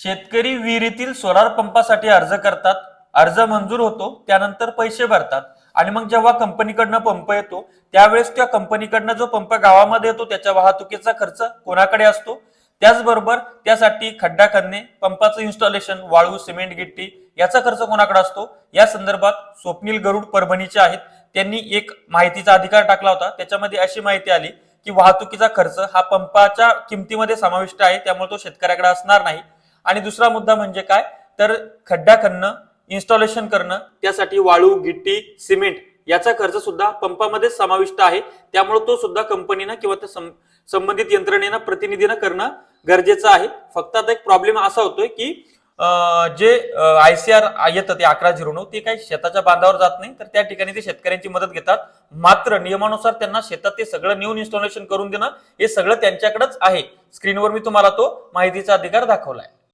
शेतकरी विहिरीतील सोलार पंपासाठी अर्ज करतात, अर्ज मंजूर होतो, त्यानंतर पैसे भरतात आणि मग जेव्हा कंपनीकडनं पंप येतो त्यावेळेस त्या कंपनीकडनं जो पंप गावामध्ये येतो त्याच्या वाहतुकीचा खर्च कोणाकडे असतो? त्याचबरोबर त्यासाठी खड्डा खणणे, पंपाचं इन्स्टॉलेशन, वाळू, सिमेंट, गिट्टी याचा खर्च कोणाकडे असतो? या संदर्भात स्वप्नील गरुड परभणीचे आहेत, त्यांनी एक माहितीचा अधिकार टाकला होता. त्याच्यामध्ये अशी माहिती आली की वाहतुकीचा खर्च हा पंपाच्या किमतीमध्ये समाविष्ट आहे, त्यामुळे तो शेतकऱ्याकडे असणार नाही. आणि दुसरा मुद्दा म्हणजे काय, तर खड्डा खणणं, इन्स्टॉलेशन करणं, त्यासाठी वाळू, गिट्टी, सिमेंट याचा खर्च सुद्धा पंपामध्ये समाविष्ट आहे, त्यामुळे तो सुद्धा कंपनीनं किंवा त्या संबंधित यंत्रणेनं प्रतिनिधीनं करणं गरजेचं आहे. फक्त आता एक प्रॉब्लेम असा होतोय की जे ICR येतं ते 1109 ते काही शेताच्या बांधावर जात नाही, तर त्या ठिकाणी ते शेतकऱ्यांची मदत घेतात. मात्र नियमानुसार त्यांना शेतात ते सगळं नेऊन इन्स्टॉलेशन करून देणं हे सगळं त्यांच्याकडेच आहे. स्क्रीनवर मी तुम्हाला तो माहितीचा अधिकार दाखवलाय.